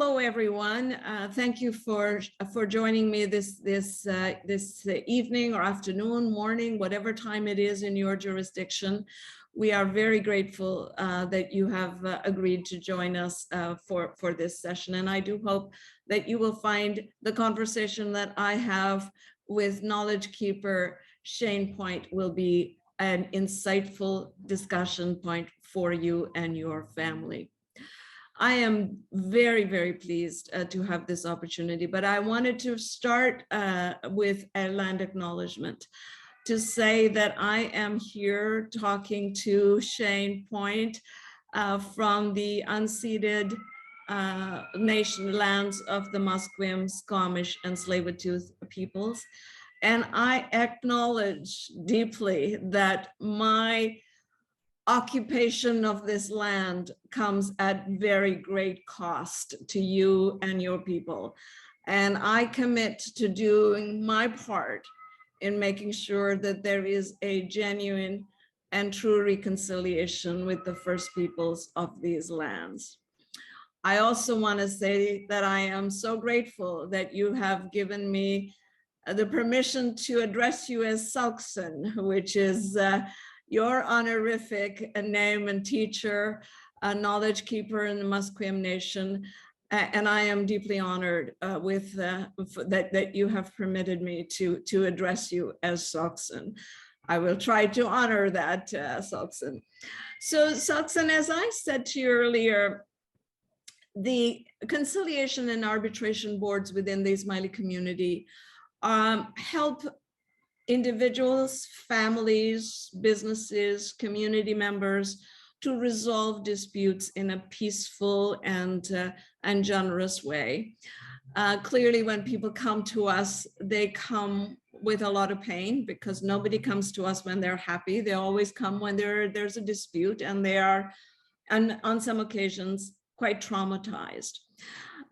hello, everyone. Thank you for joining me this evening or afternoon, morning, whatever time it is in your jurisdiction. We are very grateful that you have agreed to join us for this session. And I do hope that you will find the conversation that I have with knowledge keeper Shane Pointe will be an insightful discussion point for you and your family. I am very, very pleased to have this opportunity, but I wanted to start with a land acknowledgement to say that I am here talking to Shane Pointe from the unceded nation lands of the Musqueam, Squamish, and Tsleil-Waututh peoples. And I acknowledge deeply that my occupation of this land comes at very great cost to you and your people. And I commit to doing my part in making sure that there is a genuine and true reconciliation with the First Peoples of these lands. I also want to say that I am so grateful that you have given me the permission to address you as Saukson, which is your honorific name and teacher, a knowledge keeper in the Musqueam Nation. And I am deeply honored with that you have permitted me to address you as Saukson. I will try to honor that, Saukson. So Saukson, as I said to you earlier, the conciliation and arbitration boards within the Ismaili community help individuals, families, businesses, community members to resolve disputes in a peaceful and generous way. Clearly, when people come to us, they come with a lot of pain because nobody comes to us when they're happy. They always come when there's a dispute, and they are, and on some occasions, quite traumatized.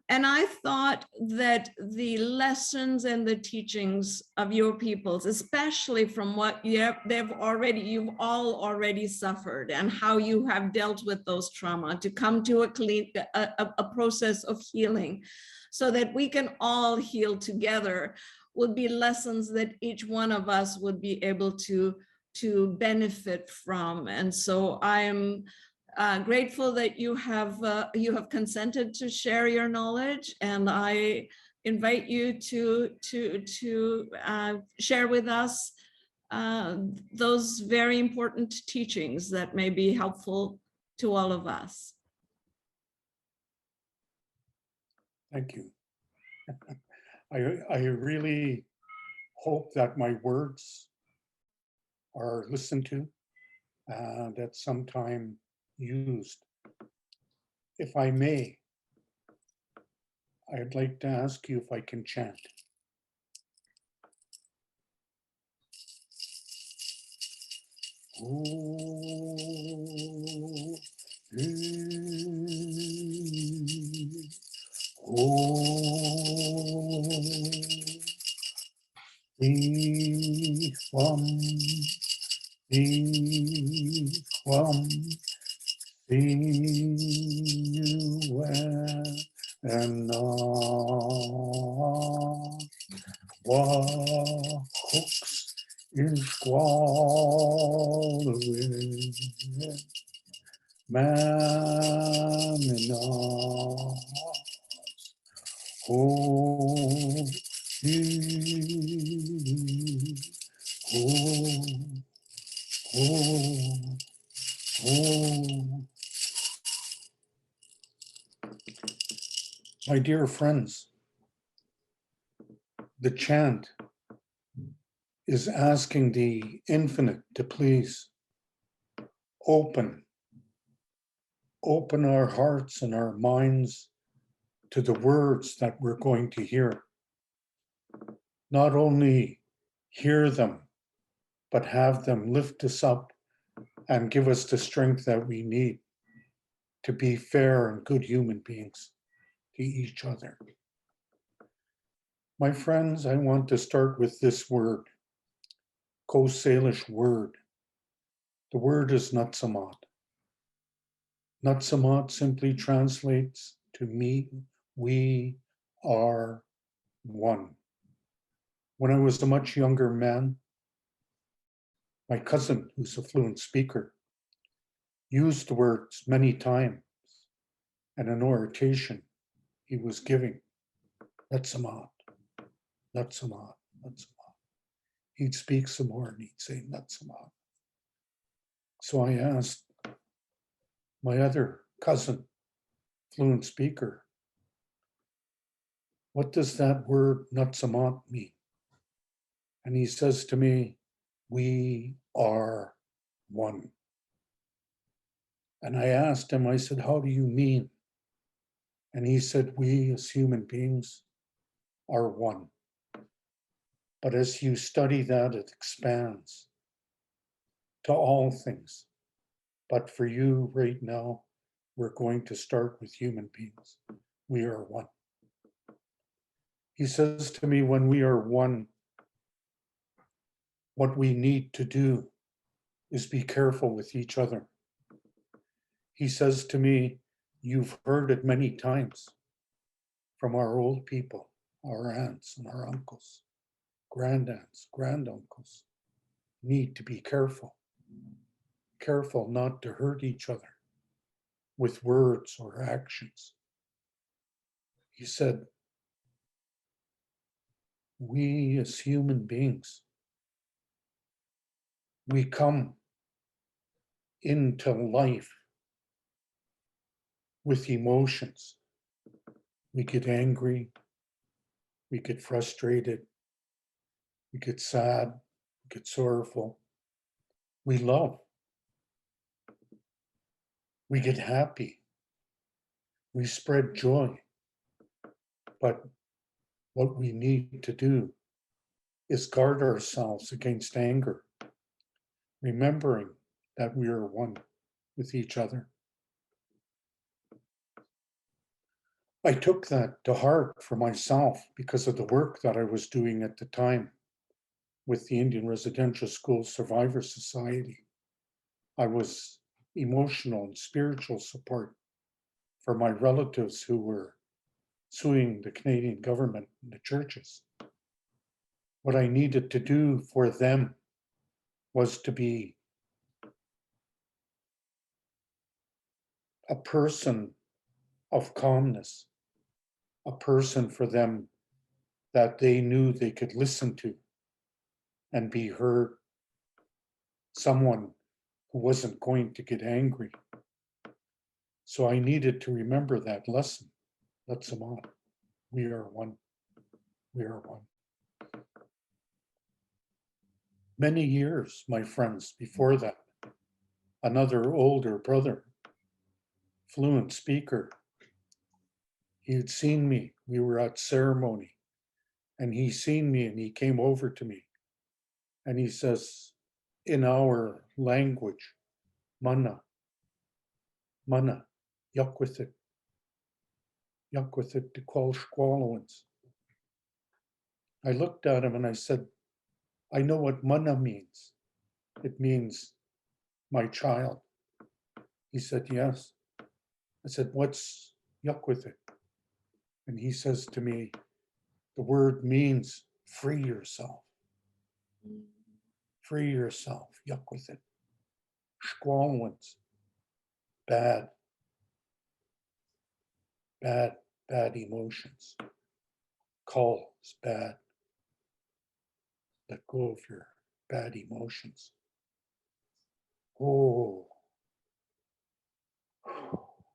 And I thought that the lessons and the teachings of your peoples, especially from what you've all already suffered and how you have dealt with those trauma, to come to a process of healing so that we can all heal together, would be lessons that each one of us would be able to benefit from. And so I am grateful that you have consented to share your knowledge, and I invite you to share with us those very important teachings that may be helpful to all of us. Thank you. I really hope that my words are listened to, that sometime used. If I may, I'd like to ask you if I can chant. And hooks in swallowing Maminas. Oh, My dear friends, the chant is asking the infinite to please open our hearts and our minds to the words that we're going to hear. Not only hear them, but have them lift us up and give us the strength that we need to be fair and good human beings to each other. My friends, I want to start with this word, Coast Salish word. The word is Nutsamot. Nutsamot simply translates to me We are one. When I was a much younger man, my cousin, who's a fluent speaker, used the words many times in an oration he was giving. Natsamat, Natsamat, Natsamat. He'd speak some more and he'd say Natsamat. So I asked my other cousin, fluent speaker, what does that word Natsamat mean? And he says to me, we are one. And I asked him, I said, how do you mean? And he said, we as human beings are one. But as you study that, it expands to all things. But for you right now, we're going to start with human beings. We are one. He says to me, when we are one, what we need to do is be careful with each other. He says to me, you've heard it many times from our old people, our aunts and our uncles, grandaunts, granduncles, need to be careful. Careful not to hurt each other with words or actions. He said, we as human beings, we come into life with emotions. We get angry, we get frustrated, we get sad, we get sorrowful. We love, we get happy, we spread joy. But what we need to do is guard ourselves against anger, remembering that we are one with each other. I took that to heart for myself because of the work that I was doing at the time with the Indian Residential School Survivor Society. I was emotional and spiritual support for my relatives who were suing the Canadian government and the churches. What I needed to do for them was to be a person of calmness, a person for them that they knew they could listen to and be heard, someone who wasn't going to get angry. So I needed to remember that lesson. Let's them on. We are one. We are one. Many years, my friends, before that, another older brother, fluent speaker, he had seen me. We were at ceremony and he seen me and he came over to me and he says, in our language, mana, mana, yuck with it to call squallowins. I looked at him and I said, I know what mana means. It means my child. He said, yes. I said, what's yuck with it? And he says to me, the word means free yourself. Free yourself, yuck with it. Squallowins, bad, bad, bad emotions. Call is bad. Let go of your bad emotions. Oh,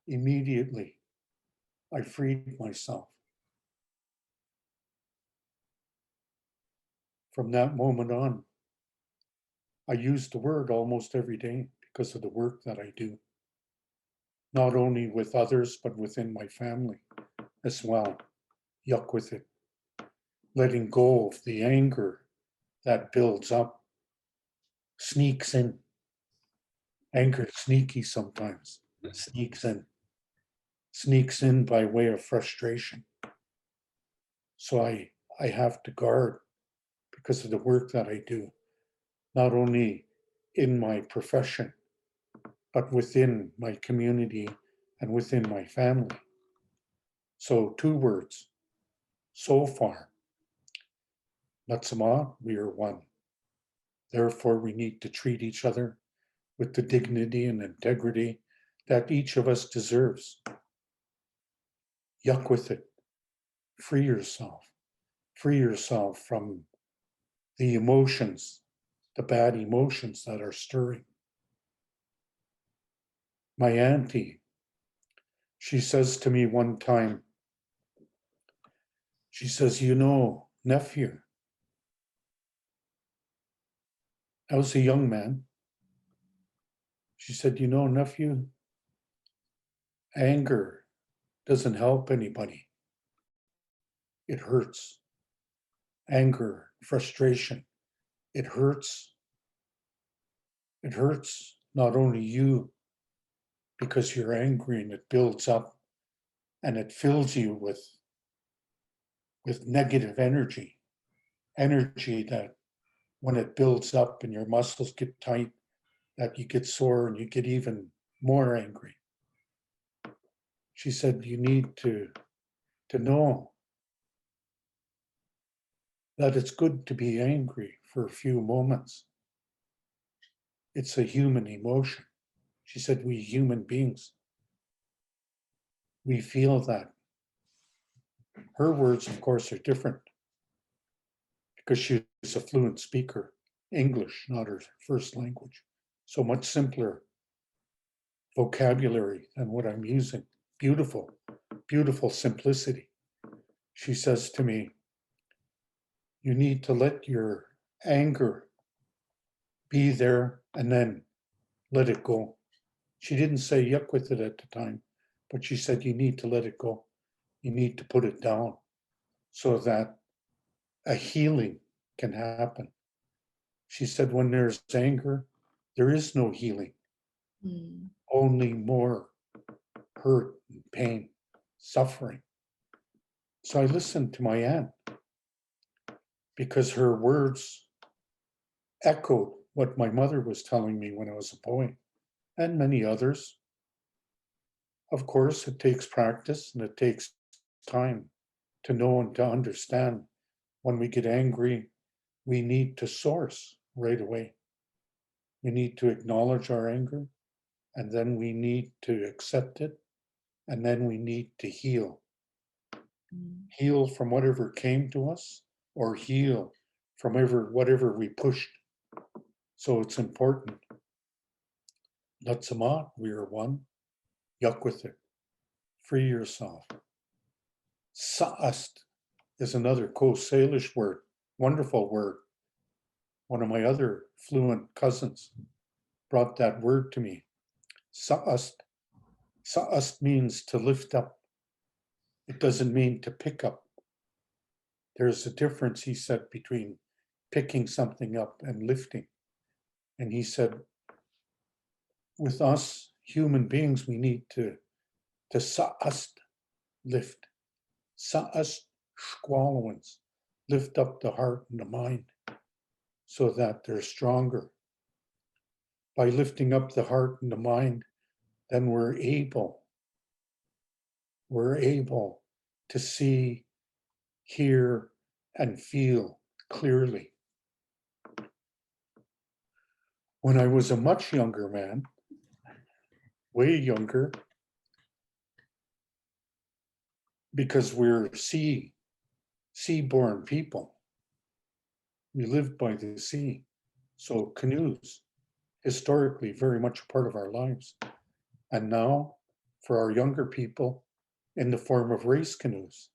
immediately I freed myself. From that moment on, I use the word almost every day because of the work that I do, not only with others, but within my family as well. Yuck with it. Letting go of the anger that builds up, sneaks in. Anger is sneaky sometimes, sneaks in by way of frustration. So I have to guard because of the work that I do, not only in my profession, but within my community and within my family. So 2 words so far. Natsama, we are one. Therefore, we need to treat each other with the dignity and integrity that each of us deserves. Yuck with it. Free yourself. Free yourself from the emotions, the bad emotions that are stirring. My auntie, she says to me one time, she says, you know, nephew, I was a young man. She said, you know, nephew, anger doesn't help anybody. It hurts. Anger, frustration, it hurts. It hurts not only you because you're angry and it builds up and it fills you with negative energy, energy that when it builds up and your muscles get tight, that you get sore and you get even more angry. She said, you need to know that it's good to be angry for a few moments. It's a human emotion. She said, we human beings, we feel that. Her words, of course, are different because she's a fluent speaker, English, not her first language. So much simpler vocabulary than what I'm using. Beautiful, beautiful simplicity. She says to me, you need to let your anger be there and then let it go. She didn't say yuck with it at the time, but she said you need to let it go. You need to put it down so that a healing can happen. She said when there's anger, there is no healing, only more hurt and pain, suffering. So I listened to my aunt because her words echoed what my mother was telling me when I was a boy, and many others. Of course, it takes practice and it takes time to know and to understand when we get angry, we need to source right away. We need to acknowledge our anger, and then we need to accept it, and then we need to heal. Heal from whatever came to us, or heal from whatever we pushed. So it's important. Natsama, we are one. Yuck with it. Free yourself. Sa'ast is another Coast Salish word, wonderful word. One of my other fluent cousins brought that word to me. Sa'ast. Sa'ast means to lift up. It doesn't mean to pick up. There's a difference, he said, between picking something up and lifting. And he said, with us human beings, we need to sa'ast, lift. Sa'ast shkwalowans, lift up the heart and the mind so that they're stronger. By lifting up the heart and the mind, then we're able to see, hear, and feel clearly. When I was a much younger man, way younger, because we're seaborne people, we live by the sea. So canoes, historically, very much a part of our lives. And now, for our younger people, in the form of race canoes.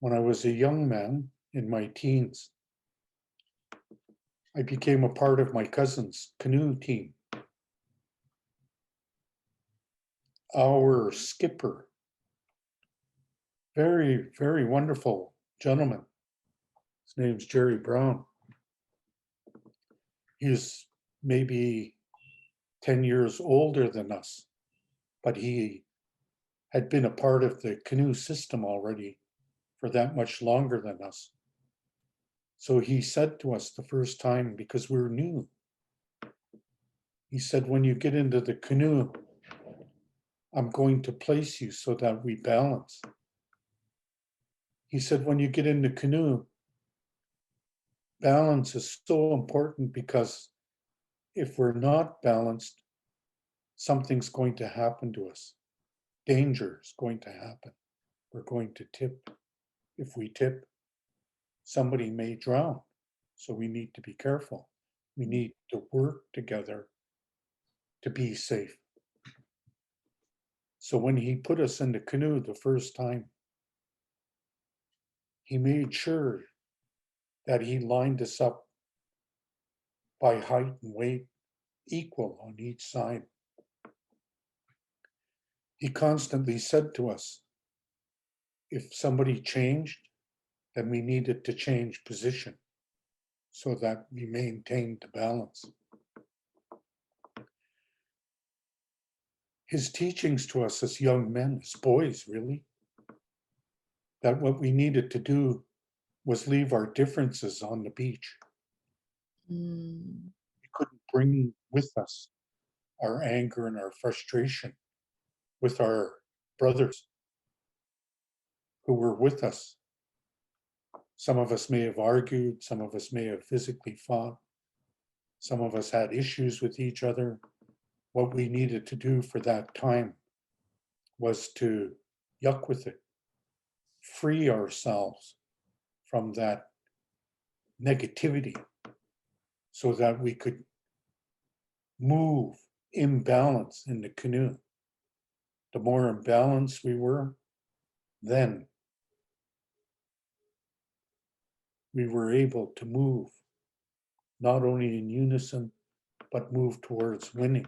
When I was a young man in my teens, I became a part of my cousin's canoe team. Our skipper, very, very wonderful gentleman. His name's Jerry Brown. He's maybe 10 years older than us, but he had been a part of the canoe system already for that much longer than us. So he said to us the first time, because we were new, he said, when you get into the canoe, I'm going to place you so that we balance. He said, when you get in the canoe, balance is so important, because if we're not balanced, something's going to happen to us. Danger is going to happen. We're going to tip. If we tip, somebody may drown. So we need to be careful. We need to work together to be safe. So when he put us in the canoe the first time, he made sure that he lined us up by height and weight, equal on each side. He constantly said to us, if somebody changed, then we needed to change position so that we maintained the balance. His teachings to us as young men, as boys, really, that what we needed to do was leave our differences on the beach. Mm. We couldn't bring with us our anger and our frustration with our brothers who were with us. Some of us may have argued, some of us may have physically fought, some of us had issues with each other. What we needed to do for that time was to yuck with it, free ourselves from that negativity so that we could move in balance in the canoe. The more in balance we were, then we were able to move not only in unison, but move towards winning.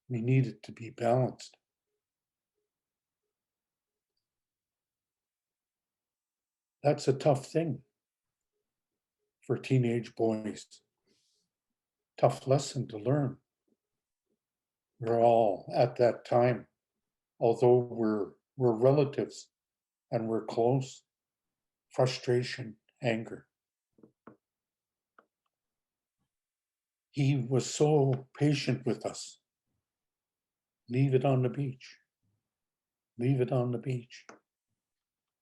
We needed to be balanced. That's a tough thing for teenage boys. Tough lesson to learn. We're all at that time, although we're relatives and we're close, frustration, anger. He was so patient with us. Leave it on the beach. Leave it on the beach.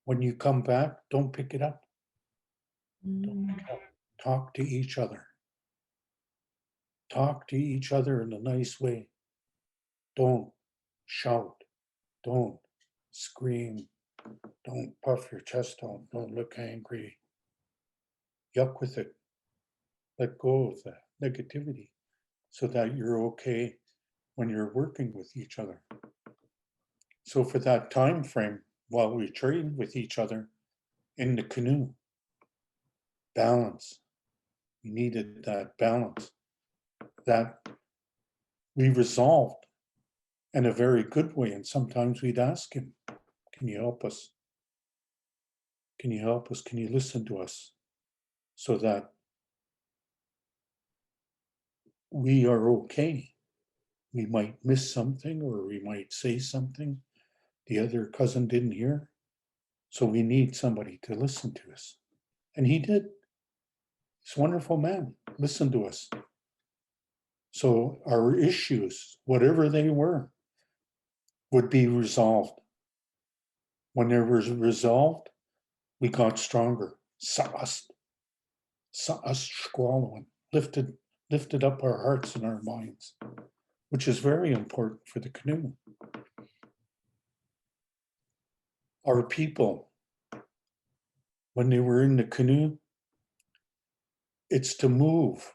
When you come back, don't pick it up. Don't pick it up. Talk to each other. Talk to each other in a nice way. Don't shout. Don't scream. Don't puff your chest out. Don't look angry. Yuck with it. Let go of the negativity so that you're okay when you're working with each other. So for that time frame, while we trained with each other in the canoe, balance. We needed that balance that we resolved in a very good way. And sometimes we'd ask him, can you help us? Can you help us? Can you listen to us? So that we are okay. We might miss something or we might say something the other cousin didn't hear. So we need somebody to listen to us. And he did. This wonderful man listened to us. So our issues, whatever they were, would be resolved. When they were resolved, we got stronger. Saw us squallowing, lifted up our hearts and our minds, which is very important for the canoe. Our people, when they were in the canoe, it's to move,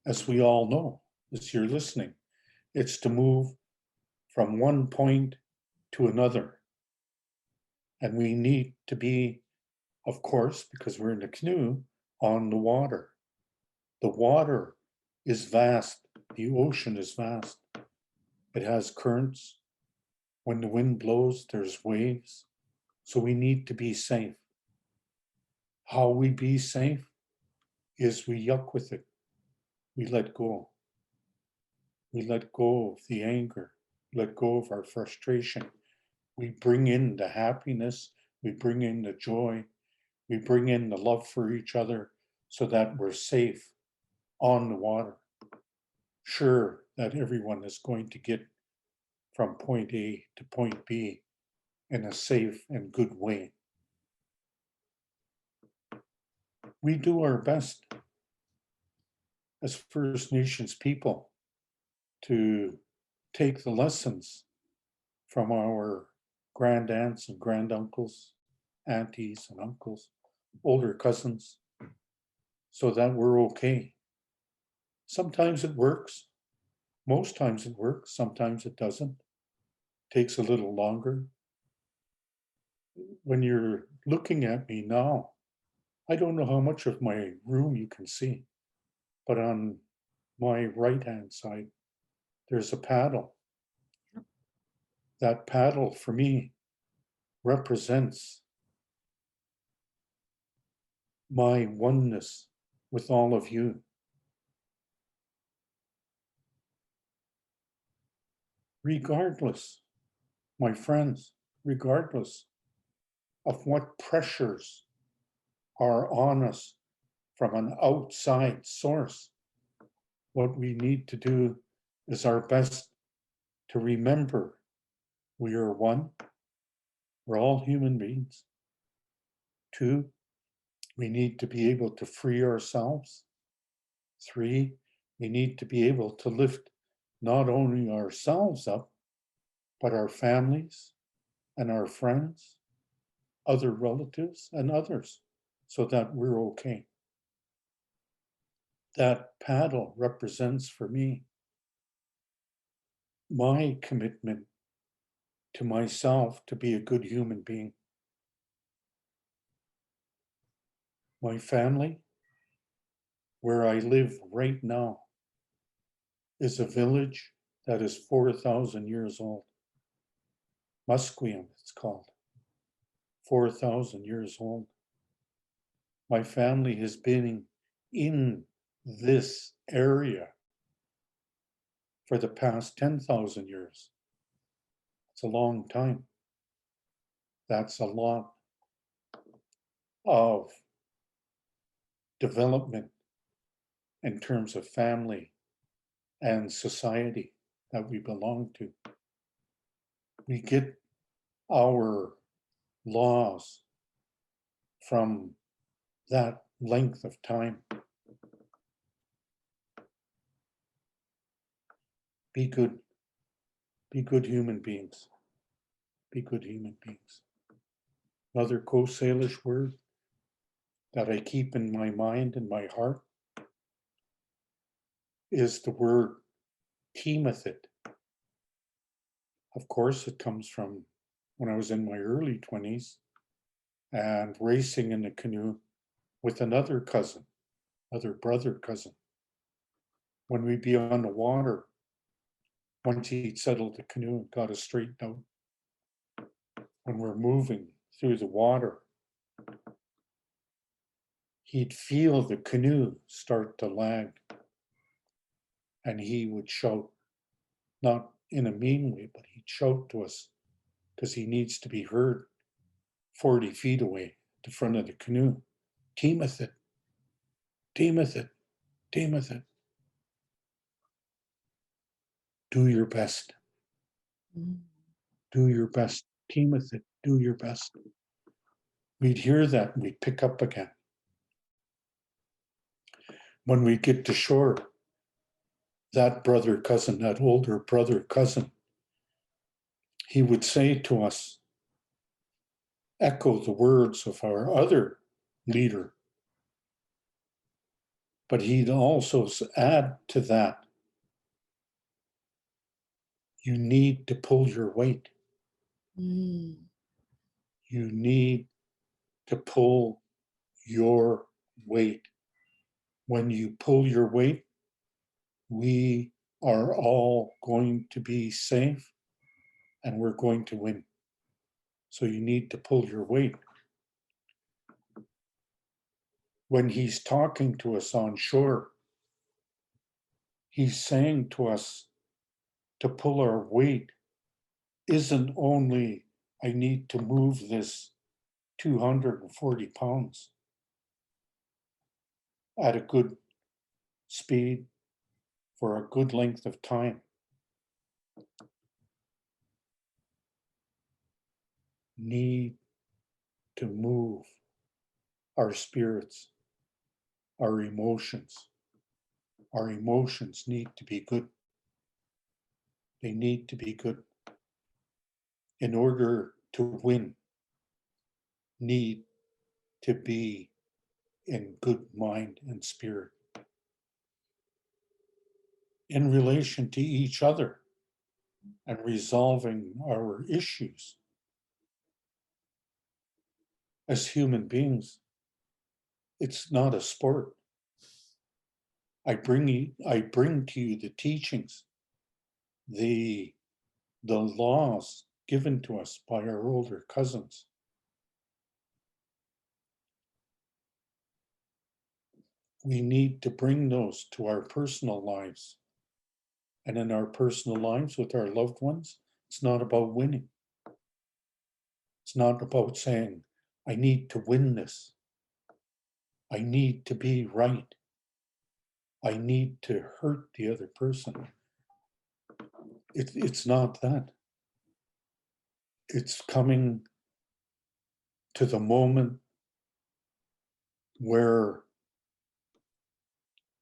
as we all know, as you're listening, it's to move from one point to another. And we need to be, of course, because we're in the canoe, on the water. The water is vast. The ocean is vast. It has currents. When the wind blows, there's waves. So we need to be safe. How we be safe is we yuck with it. We let go. We let go of the anger. Let go of our frustration. We bring in the happiness. We bring in the joy. We bring in the love for each other so that we're safe on the water. Sure that everyone is going to get from point A to point B in a safe and good way. We do our best as First Nations people to take the lessons from our grandaunts and granduncles, aunties and uncles, older cousins, so that we're okay. Sometimes it works. Most times it works. Sometimes it doesn't. Takes a little longer. When you're looking at me now, I don't know how much of my room you can see, but on my right-hand side, there's a paddle. That paddle for me represents my oneness with all of you. Regardless, my friends, regardless of what pressures are on us from an outside source, what we need to do is our best to remember we are one, we're all human beings. Two, we need to be able to free ourselves. Three, we need to be able to lift not only ourselves up, but our families and our friends, other relatives and others, so that we're okay. That paddle represents for me my commitment to myself to be a good human being. My family, where I live right now, is a village that is 4,000 years old. Musqueam, it's called. 4,000 years old. My family has been in this area for the past 10,000 years. It's a long time. That's a lot of development in terms of family and society that we belong to. We get our laws from that length of time. Be good. Be good human beings. Be good human beings. Another Coast Salish word that I keep in my mind and my heart is the word teemethit. Of course, it comes from when I was in my early 20s and racing in a canoe with another cousin, other brother cousin. When we'd be on the water, once he'd settled the canoe and got us straightened out, when we're moving through the water, he'd feel the canoe start to lag and he would shout, not in a mean way, but he'd shout to us because he needs to be heard 40 feet away, the front of the canoe. Teemethit, teemethit, teemethit. Do your best. Do your best. Teemethit, do your best. We'd hear that and we'd pick up again. When we get to shore, that brother cousin, that older brother cousin, he would say to us, echo the words of our other leader, but he'd also add to that, you need to pull your weight. You need to pull your weight. When you pull your weight, we are all going to be safe and we're going to win. So you need to pull your weight. When he's talking to us on shore, he's saying to us to pull our weight isn't only I need to move this 240 pounds at a good speed for a good length of time. need to move our spirits, our emotions. Our emotions need to be good. They need to be good. In order to win, need to be in good mind and spirit. In relation to each other and resolving our issues as human beings, it's not a sport. I bring to you the teachings, the laws given to us by our older cousins. We need to bring those to our personal lives. And in our personal lives with our loved ones, it's not about winning. It's not about saying, I need to win this. I need to be right. I need to hurt the other person. It's not that. It's coming to the moment where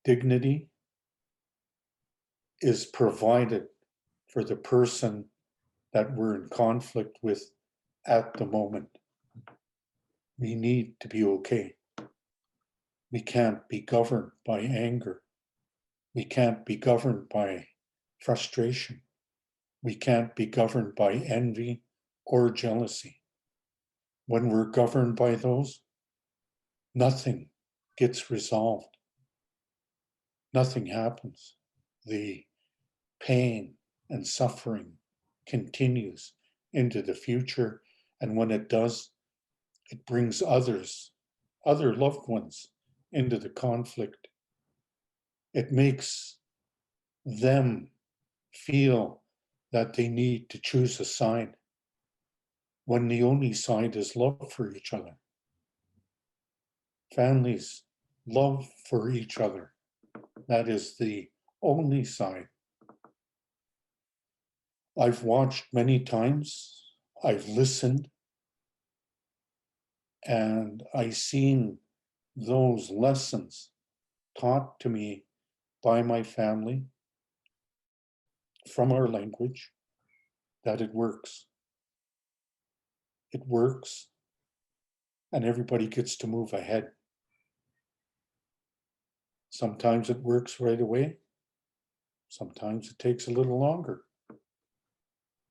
dignity is provided for the person that we're in conflict with at the moment. We need to be okay. We can't be governed by anger. We can't be governed by frustration. We can't be governed by envy or jealousy. When we're governed by those, nothing gets resolved. Nothing happens. The pain and suffering continues into the future. And when it does, it brings other loved ones into the conflict. It makes them feel that they need to choose a side when the only side is love for each other. Families love for each other. That is the only side. I've watched many times, I've listened, and I've seen those lessons taught to me by my family from our language, that it works. It works, and everybody gets to move ahead. Sometimes it works right away. Sometimes it takes a little longer.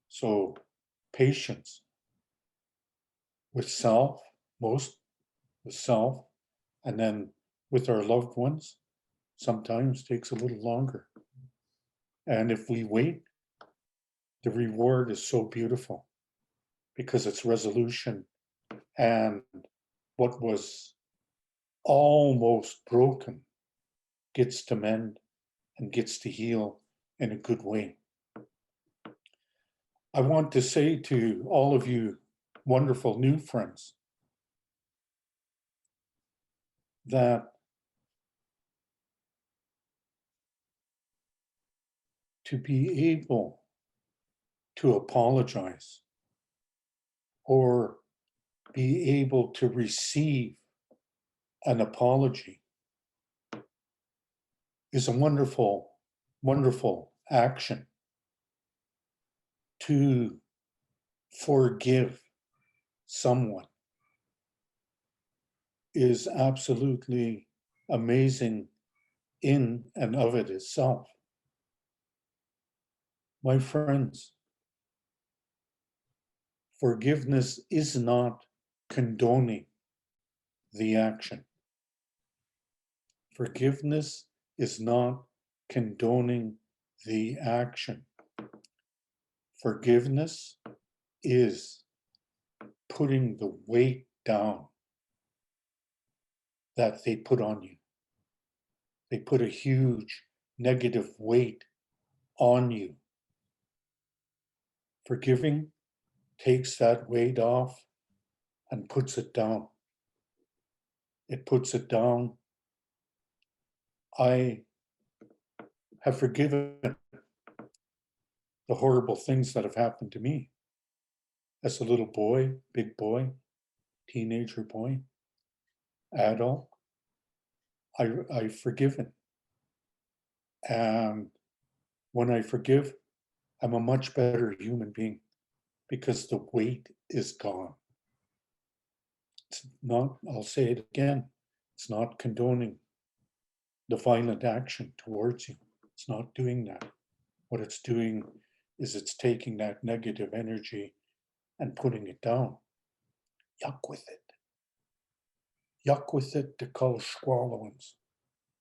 So patience with self, most with self, and then with our loved ones, sometimes takes a little longer. And if we wait, the reward is so beautiful because it's resolution, and what was almost broken gets to mend and gets to heal in a good way. I want to say to all of you wonderful new friends that to be able to apologize or be able to receive an apology is a wonderful, wonderful action. To forgive someone is absolutely amazing in and of it itself. My friends, forgiveness is not condoning the action. Forgiveness is not condoning the action. Forgiveness is putting the weight down that they put on you. They put a huge negative weight on you. Forgiving takes that weight off and puts it down. It puts it down. I have forgiven the horrible things that have happened to me as a little boy, big boy, teenager boy, adult, I've forgiven. And when I forgive, I'm a much better human being because the weight is gone. It's not, I'll say it again, it's not condoning the violent action towards you. It's not doing that. What it's doing is it's taking that negative energy and putting it down. Yuck with it. Yuck with it to call squallowings.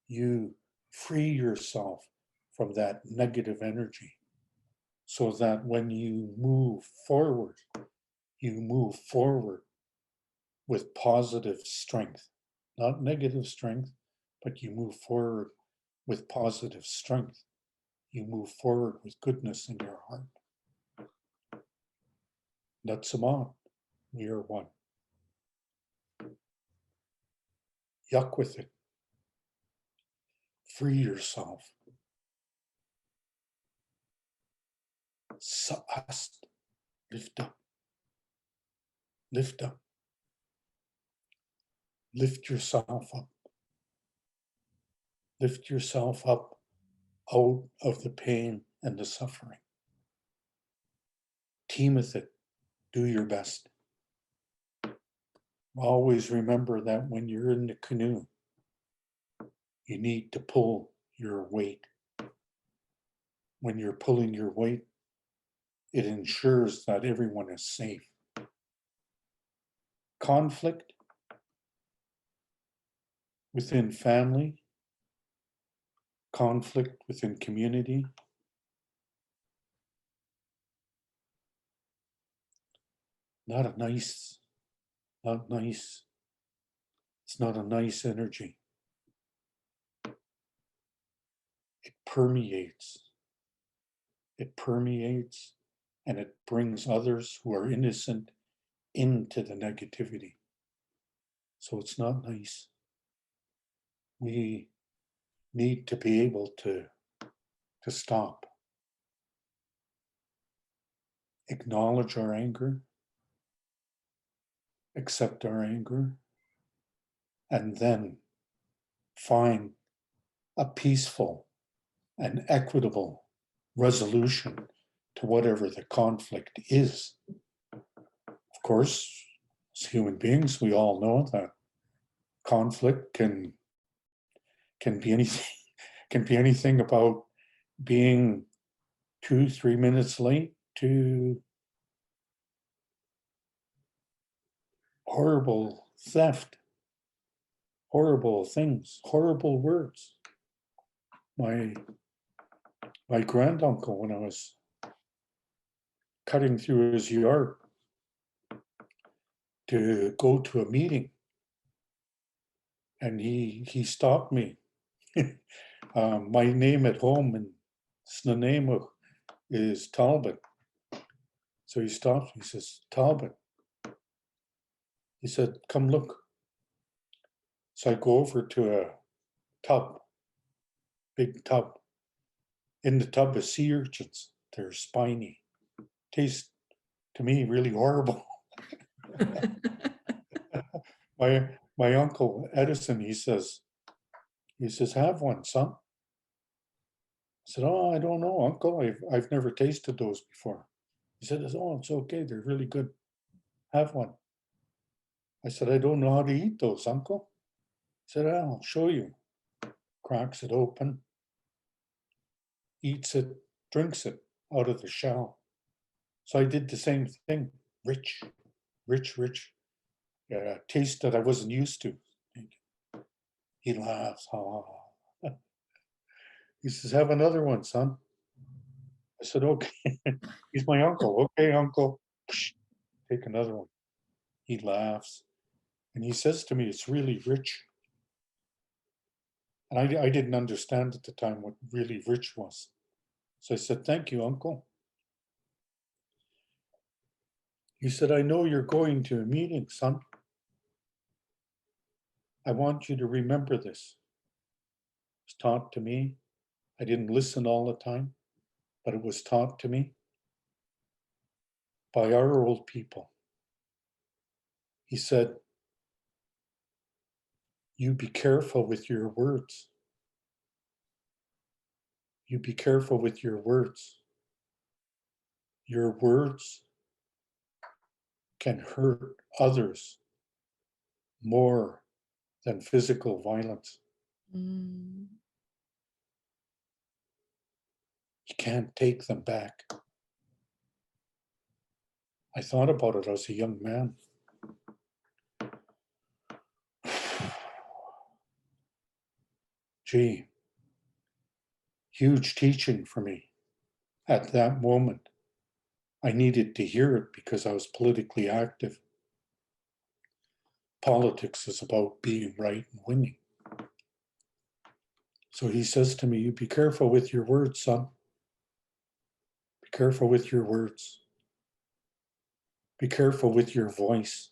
You free yourself from that negative energy so that when you move forward with positive strength, not negative strength, but you move forward with positive strength. You move forward with goodness in your heart. That's Saman. We are one. Yuck with it. Free yourself. Sa'ast. Lift up. Lift up. Lift yourself up. Lift yourself up out of the pain and the suffering. Team with it. Do your best. Always remember that when you're in the canoe, you need to pull your weight. When you're pulling your weight, it ensures that everyone is safe. Conflict within family, conflict within community, not nice. It's not a nice energy. It permeates. It permeates and it brings others who are innocent into the negativity. So it's not nice. We need to be able to stop. Acknowledge our anger, accept our anger, and then find a peaceful and equitable resolution to whatever the conflict is. Of course, as human beings, we all know that conflict can be anything about being 2-3 minutes late to horrible theft, horrible things, horrible words. My granduncle, when I was cutting through his yard to go to a meeting, and he stopped me. My name at home in Snuneymuxw is Talbot. So he stops me, he says, Talbot. He said, come look. So I go over to a tub, big tub. In the tub is sea urchins. They're spiny. Taste to me really horrible. My uncle Edison, he says, have one, son. I said, oh, I don't know, uncle. I've never tasted those before. He said, oh, it's okay. They're really good. Have one. I said, I don't know how to eat those, uncle. He said, I'll show you. Cracks it open, eats it, drinks it out of the shell. So I did the same thing. Rich, taste that I wasn't used to. He laughs. He says, have another one, son. I said, okay. He's my uncle. Okay, uncle. Take another one. He laughs. And he says to me, it's really rich. And I didn't understand at the time what really rich was. So I said, thank you, uncle. He said, I know you're going to a meeting, son. I want you to remember this. It was taught to me. I didn't listen all the time, but it was taught to me. by our old people. He said, you be careful with your words. You be careful with your words. Your words can hurt others more than physical violence. Mm. You can't take them back. I thought about it as a young man. Gee, huge teaching for me at that moment. I needed to hear it because I was politically active. Politics is about being right and winning. So he says to me, you be careful with your words, son. Be careful with your words. Be careful with your voice.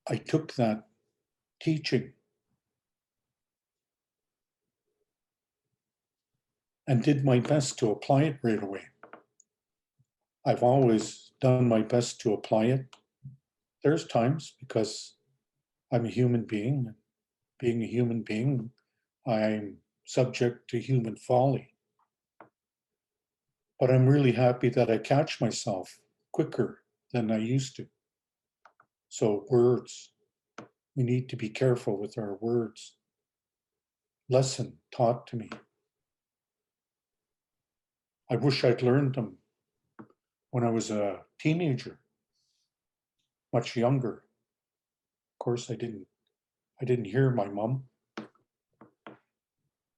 I took that teaching and did my best to apply it right away. I've always done my best to apply it. There's times, because I'm a human being, being a human being, I'm subject to human folly. But I'm really happy that I catch myself quicker than I used to. So words, we need to be careful with our words. Lesson taught to me. I wish I'd learned them when I was a teenager, much younger. Of course, I didn't hear my mom,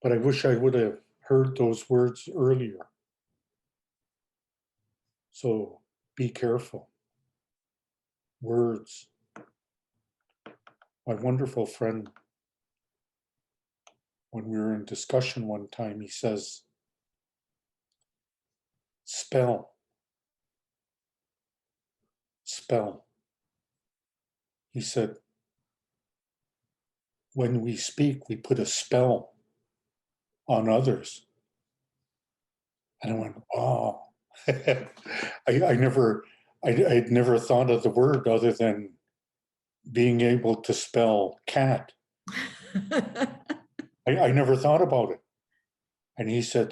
but I wish I would have heard those words earlier. So be careful. Words. My wonderful friend, when we were in discussion one time, he says, spell. Spell. He said, when we speak, we put a spell on others. And I went, oh. I'd never thought of the word other than being able to spell cat. I never thought about it. And he said,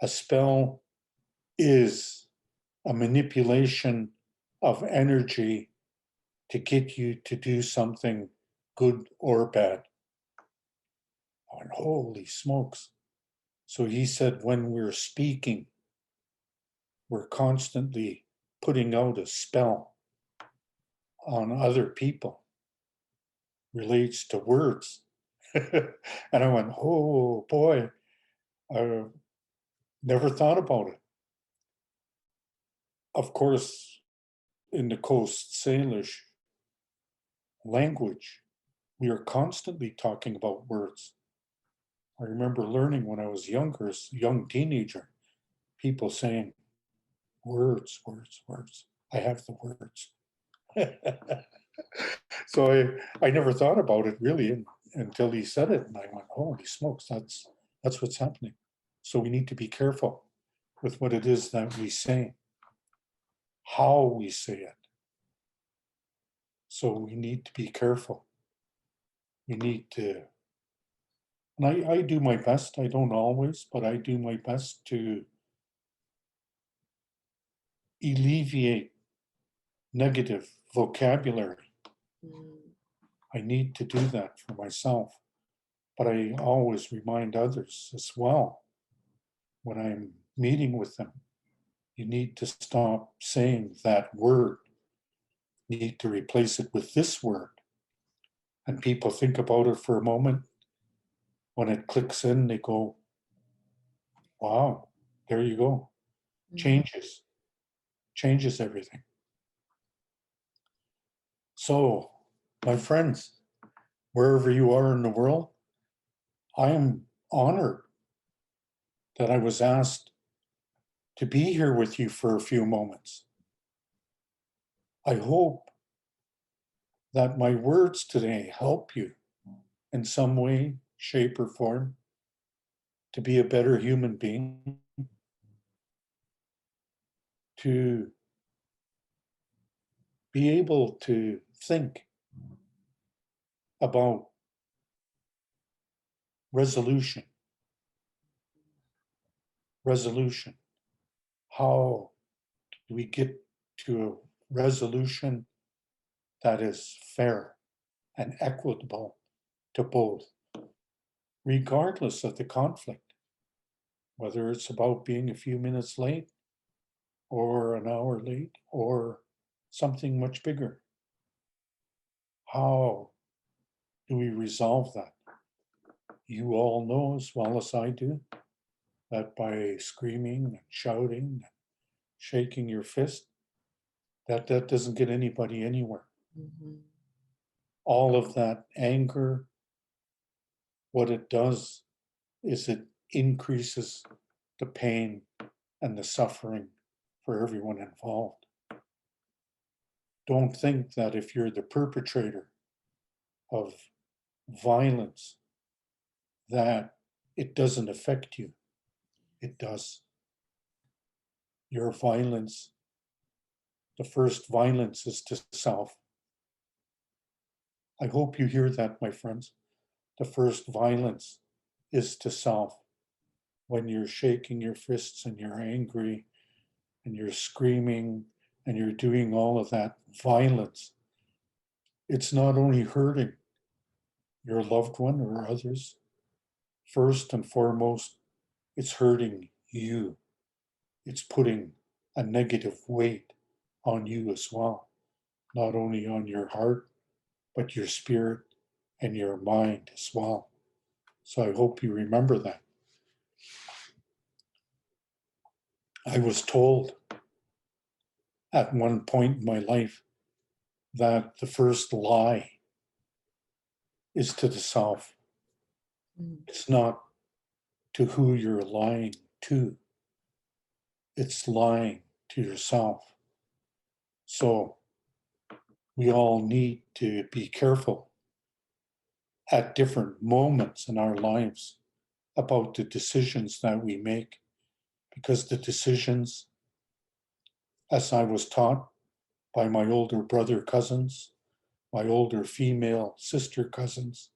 a spell is a manipulation of energy to get you to do something good or bad. I went, holy smokes. So he said, when we're speaking, we're constantly putting out a spell on other people, relates to words. And I went, oh boy, I never thought about it. Of course, in the Coast Salish language, we are constantly talking about words. I remember learning when I was younger, as a young teenager, people saying, words, words, words. I have the words. So I never thought about it really until he said it. And I went, holy smokes, that's what's happening. So we need to be careful with what it is that we say, how we say it. So we need to be careful. We need to, and I do my best. I don't always, but I do my best to alleviate negative vocabulary. I need to do that for myself, but I always remind others as well when I'm meeting with them. You need to stop saying that word. You need to replace it with this word. And people think about it for a moment. When it clicks in, they go, wow, there you go. Changes everything. So, my friends, wherever you are in the world, I am honored that I was asked to be here with you for a few moments. I hope that my words today help you in some way, shape, or form to be a better human being, to be able to think about resolution. How do we get to a resolution that is fair and equitable to both, regardless of the conflict, whether it's about being a few minutes late or an hour late or something much bigger? How do we resolve that? You all know as well as I do that by screaming and shouting and shaking your fist, that doesn't get anybody anywhere. Mhm. All of that anger, what it does is it increases the pain and the suffering for everyone involved. Don't think that if you're the perpetrator of violence, that it doesn't affect you. It does. Your violence, the first violence is to self. I hope you hear that, my friends. The first violence is to self. When you're shaking your fists and you're angry and you're screaming and you're doing all of that violence, it's not only hurting your loved one or others, first and foremost, it's hurting you. It's putting a negative weight on you as well, not only on your heart, but your spirit and your mind as well. So I hope you remember that. I was told at one point in my life that the first lie is to the self. It's not to who you're lying to, it's lying to yourself. So we all need to be careful at different moments in our lives about the decisions that we make, because the decisions, as I was taught by my older brother cousins, my older female sister cousins,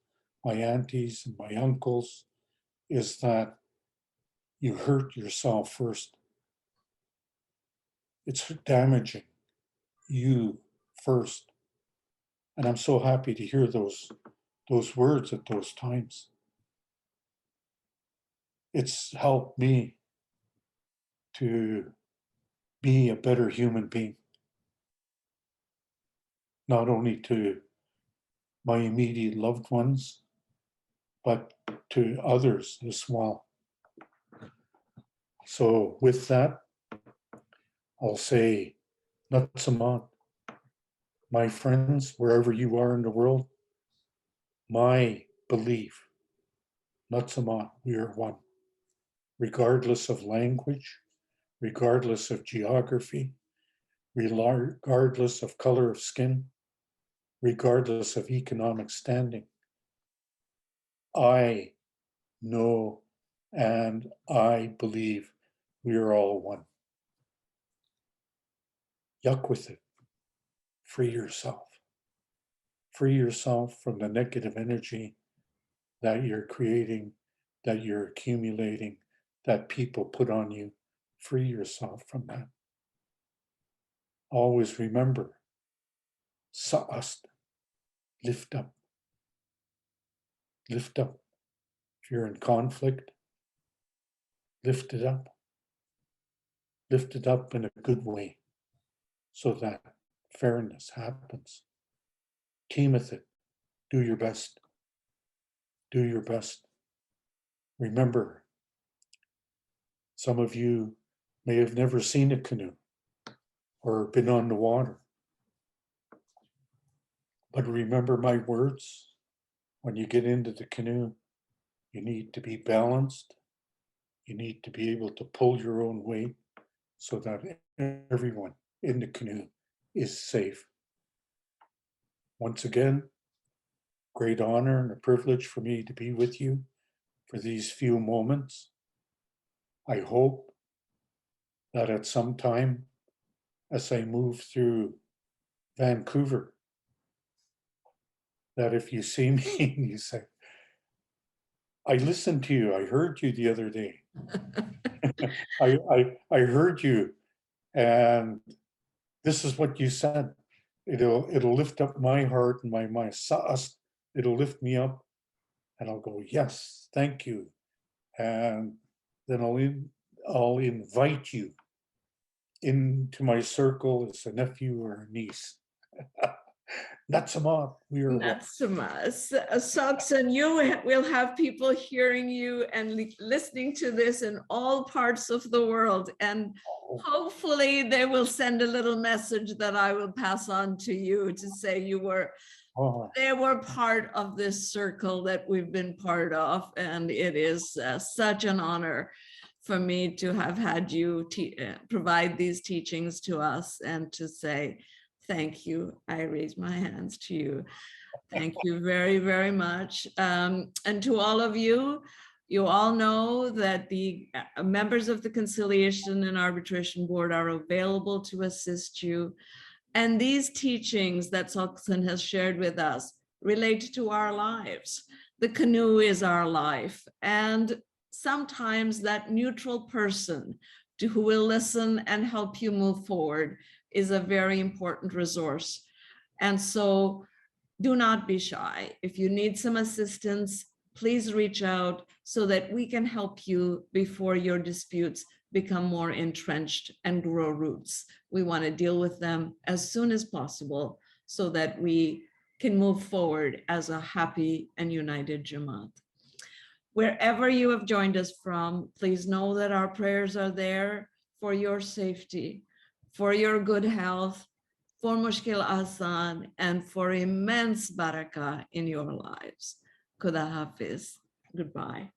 my aunties and my uncles, is that you hurt yourself first. It's damaging you first. And I'm so happy to hear those words at those times. It's helped me to be a better human being, not only to my immediate loved ones, but to others as well. So with that, I'll say, Natsaman, my friends, wherever you are in the world, my belief, Natsaman, we are one, regardless of language, regardless of geography, regardless of color of skin, regardless of economic standing. I know and I believe we are all one. Yuck with it. Free yourself. Free yourself from the negative energy that you're creating, that you're accumulating, that people put on you. Free yourself from that. Always remember, Sa'ast, lift up. Lift up. If you're in conflict, lift it up. Lift it up in a good way so that fairness happens. Team with it. Do your best. Do your best. Remember, some of you may have never seen a canoe or been on the water. But remember my words. When you get into the canoe, you need to be balanced. You need to be able to pull your own weight so that everyone in the canoe is safe. Once again, great honor and a privilege for me to be with you for these few moments. I hope that at some time as I move through Vancouver, that if you see me and you say, I listened to you, I heard you the other day. I heard you, and this is what you said. It'll lift up my heart and my mind. It'll lift me up, and I'll go, yes, thank you. And then I'll invite you into my circle as a nephew or a niece. Natsamat, we are one. Natsamas. Saksan, you will have people hearing you and listening to this in all parts of the world. And hopefully they will send a little message that I will pass on to you to say they were part of this circle that we've been part of. And it is such an honor for me to have had you provide these teachings to us and to say, thank you. I raise my hands to you. Thank you very, very much. And to all of you, you all know that the members of the Conciliation and Arbitration Board are available to assist you. And these teachings that Saksan has shared with us relate to our lives. The canoe is our life. And sometimes that neutral person who will listen and help you move forward is a very important resource. And so do not be shy. If you need some assistance, please reach out so that we can help you before your disputes become more entrenched and grow roots. We want to deal with them as soon as possible so that we can move forward as a happy and united Jamaat. Wherever you have joined us from, please know that our prayers are there for your safety, for your good health, for Mushkil Asan, and for immense barakah in your lives. Khuda Hafiz. Goodbye.